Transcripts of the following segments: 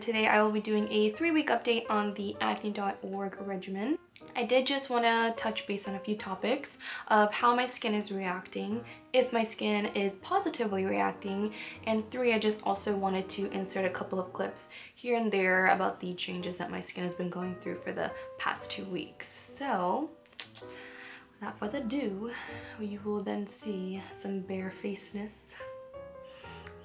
Today I will be doing a 3-week update on the acne.org regimen. I did just want to touch base on a few topics of how my skin is reacting, if my skin is positively reacting, and 3, I just also wanted to insert a couple of clips here and there about the changes that my skin has been going through for the past 2 weeks. So without further ado, you will then see some barefacedness.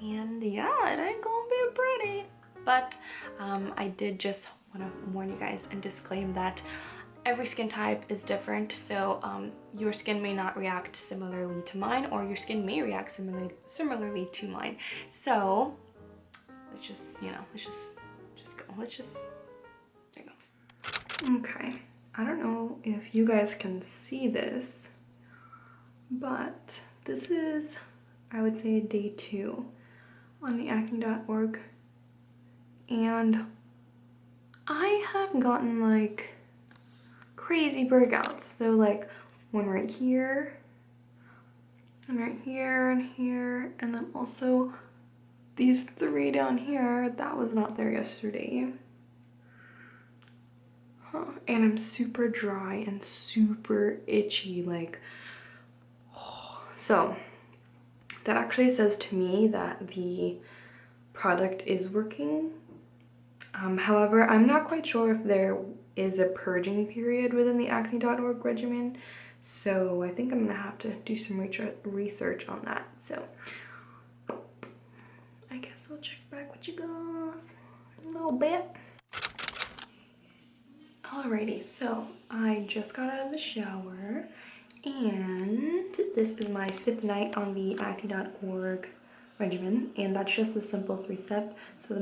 And yeah, it ain't gonna be pretty. But I did just want to warn you guys and disclaim that every skin type is different. So your skin may not react similarly to mine, or your skin may react similarly to mine. So let's just, let's just go. There you go. Okay, I don't know if you guys can see this, but this is, I would say, day 2 on the acne.org, and I have gotten like crazy breakouts. So like one right here, and right here, and here, and then also these 3 down here. That was not there yesterday. And I'm super dry and super itchy, like, so that actually says to me that the product is working. However, I'm not quite sure if there is a purging period within the acne.org regimen, so I think I'm gonna have to do some research on that. So I guess I'll check back with you guys in a little bit. Alrighty, so I just got out of the shower, and this is my 5th night on the acne.org regimen, and that's just a simple 3-step. So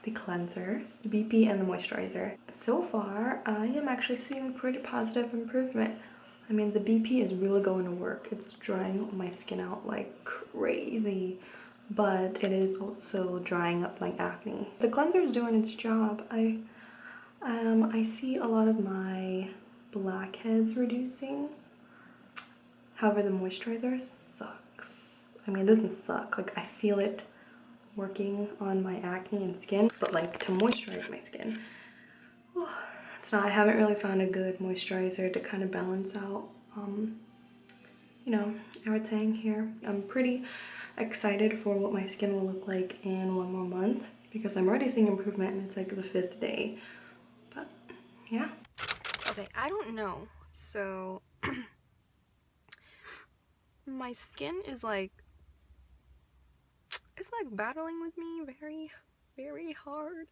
the cleanser, the BP, and the moisturizer. So far, I am actually seeing pretty positive improvement. I mean, the BP is really going to work. It's drying my skin out like crazy, but it is also drying up my acne. The cleanser is doing its job. I see a lot of my blackheads reducing. However, the moisturizer sucks. I mean, it doesn't suck. Like, I feel it working on my acne and skin, but like to moisturize my skin, it's not. I haven't really found a good moisturizer to kind of balance out everything here. I'm pretty excited for what my skin will look like in 1 more month, because I'm already seeing improvement and it's like the 5th day. But yeah. Okay, I don't know, so my skin is like, it's like battling with me very, very hard.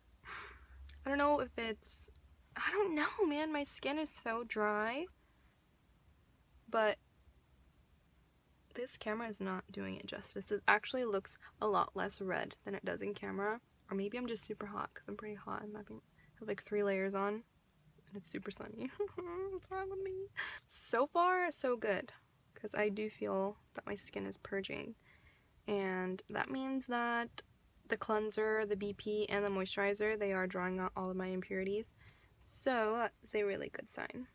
I don't know if it's, I don't know, man. My skin is so dry, but this camera is not doing it justice. It actually looks a lot less red than it does in camera. Or maybe I'm just super hot, because I'm pretty hot. I have like 3 layers on, and it's super sunny. What's wrong with me? So far, so good, because I do feel that my skin is purging. And that means that the cleanser, the BP, and the moisturizer, they are drawing out all of my impurities. So that's a really good sign.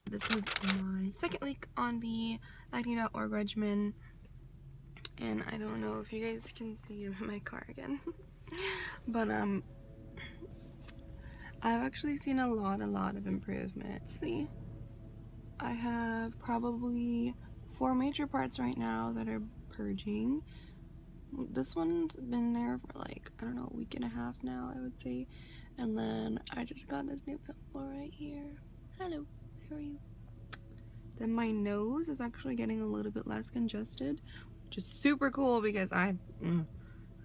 This is my 2nd week on the acne.org regimen. And I don't know if you guys can see my car again. But I've actually seen a lot of improvement. See? I have probably 4 major parts right now that are purging. This one's been there for like, I don't know, a week and a half now, I would say. And then I just got this new pimple right here. Hello, how are you? Then my nose is actually getting a little bit less congested, which is super cool, because I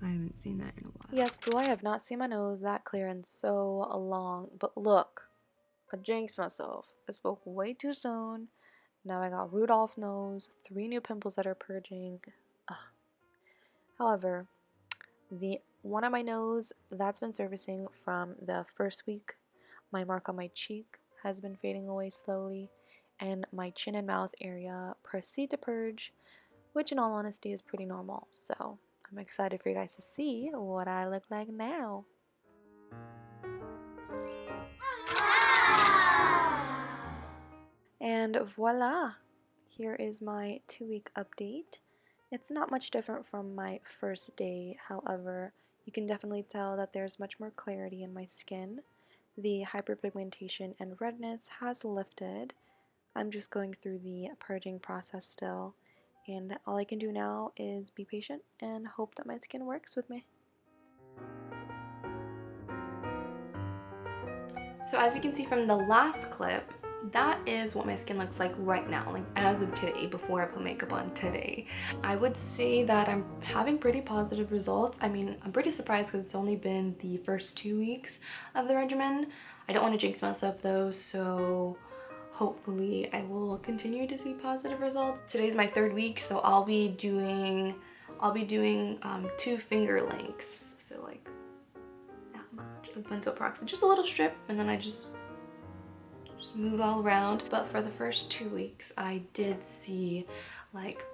haven't seen that in a while. Yes, boy, I have not seen my nose that clear in so long. But look, I jinxed myself. I spoke way too soon. Now I got Rudolph nose, 3 new pimples that are purging. Ugh. However, the one on my nose, that's been surfacing from the 1st week. My mark on my cheek has been fading away slowly, and my chin and mouth area proceed to purge, which in all honesty is pretty normal. So I'm excited for you guys to see what I look like now. And voila! Here is my 2-week update. It's not much different from my 1st day, however, You can definitely tell that there's much more clarity in my skin. The hyperpigmentation and redness has lifted. I'm just going through the purging process still, and all I can do now is be patient and hope that my skin works with me. So as you can see from the last clip, that is what my skin looks like right now, like as of today, before I put makeup on today. I would say that I'm having pretty positive results. I mean, I'm pretty surprised because it's only been the first 2 weeks of the regimen. I don't want to jinx myself though, so hopefully I will continue to see positive results. Today's my 3rd week, so I'll be doing 2 finger lengths, so like of benzoyl peroxide, just a little strip, and then I just move it all around. But for the first 2 weeks I did see like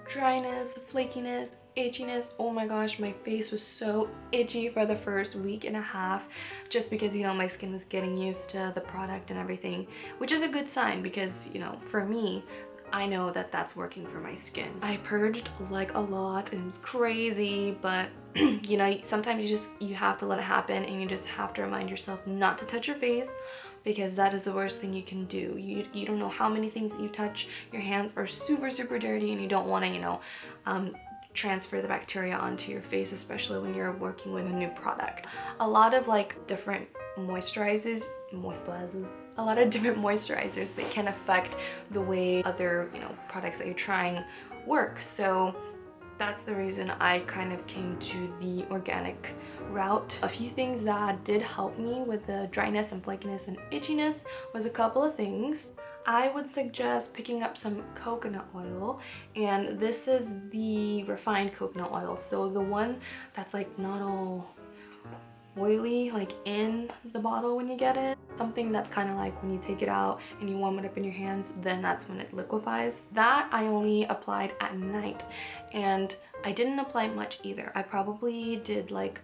dryness, flakiness, itchiness. Oh my gosh, my face was so itchy for the first week and a half, just because, you know, my skin was getting used to the product and everything, which is a good sign because, you know, for me, I know that that's working for my skin. I purged like a lot and it was crazy, but you know, sometimes you have to let it happen, and you just have to remind yourself not to touch your face, because that is the worst thing you can do. You don't know how many things that you touch. Your hands are super dirty, and you don't want to, you know, transfer the bacteria onto your face, especially when you're working with a new product. A lot of like different moisturizers, a lot of different moisturizers that can affect the way other, you know, products that you're trying work. So that's the reason I kind of came to the organic route. A few things that did help me with the dryness and flakiness and itchiness was a couple of things. I would suggest picking up some coconut oil, and this is the refined coconut oil, so the one that's like not all oily like in the bottle when you get it. Something that's kind of like when you take it out and you warm it up in your hands, then that's when it liquefies. That I only applied at night, and I didn't apply much either. I probably did like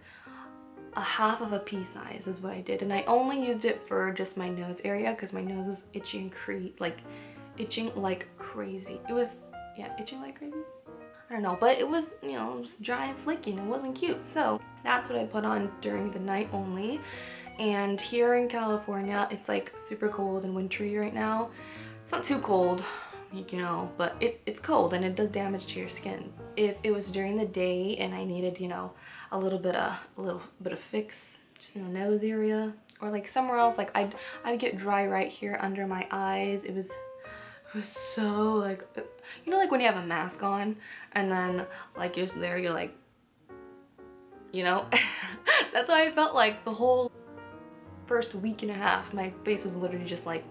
a half of a pea size is what I did, and I only used it for just my nose area because my nose was itchy and itching like crazy. It was, yeah, itching like crazy. I don't know, but it was, you know, it was dry and flaking. It wasn't cute. So that's what I put on during the night only. And here in California, it's like super cold and wintry right now. It's not too cold, you know, but it's cold and it does damage to your skin. If it was during the day and I needed, you know, a little bit of fix just in the nose area or like somewhere else, like I'd get dry right here under my eyes. It was so like, you know, like when you have a mask on and then like you're there, you're like, you know, that's how I felt like the whole first week and a half. My face was literally just like,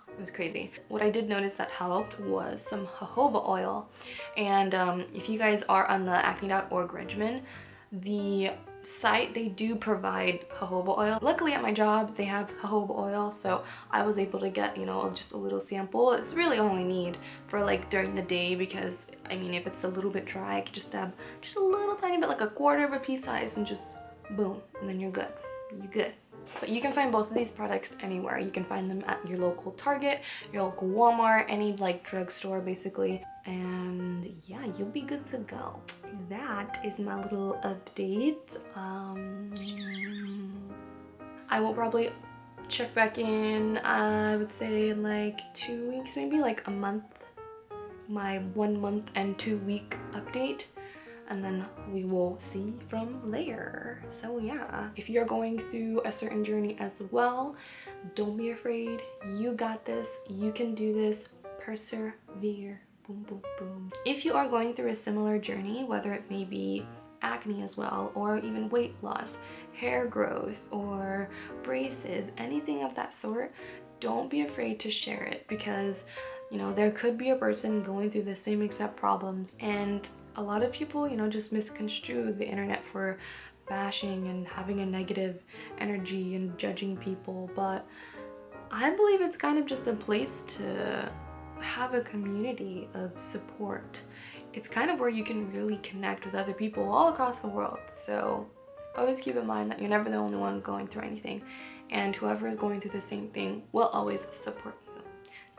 it was crazy. What I did notice that helped was some jojoba oil, and if you guys are on the acne.org regimen, the site, they do provide jojoba oil. Luckily at my job they have jojoba oil, so I was able to get, you know, just a little sample. It's really all I need for like during the day, because I mean if it's a little bit dry, I could just dab just a little tiny bit, like a quarter of a pea size, and just boom, and then you're good. You're good. But you can find both of these products anywhere. You can find them at your local Target, your local Walmart, any like drugstore basically. And yeah, you'll be good to go. That is my little update. I will probably check back in, I would say in like 2 weeks, maybe like a month. My 1 month and 2 week update. And then we will see from there. So yeah, if you're going through a certain journey as well, don't be afraid. You got this. You can do this. Persevere. Boom, boom, boom. If you are going through a similar journey, whether it may be acne as well, or even weight loss, hair growth, or braces, anything of that sort, don't be afraid to share it, because you know, there could be a person going through the same exact problems, and a lot of people, you know, just misconstrue the internet for bashing and having a negative energy and judging people. But I believe it's kind of just a place to have a community of support. It's kind of where you can really connect with other people all across the world. So always keep in mind that you're never the only one going through anything, and whoever is going through the same thing will always support you.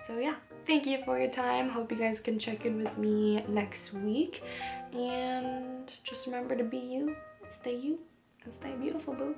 So yeah, thank you for your time. Hope you guys can check in with me next week, and just remember to be you. stay you and stay beautiful, boo.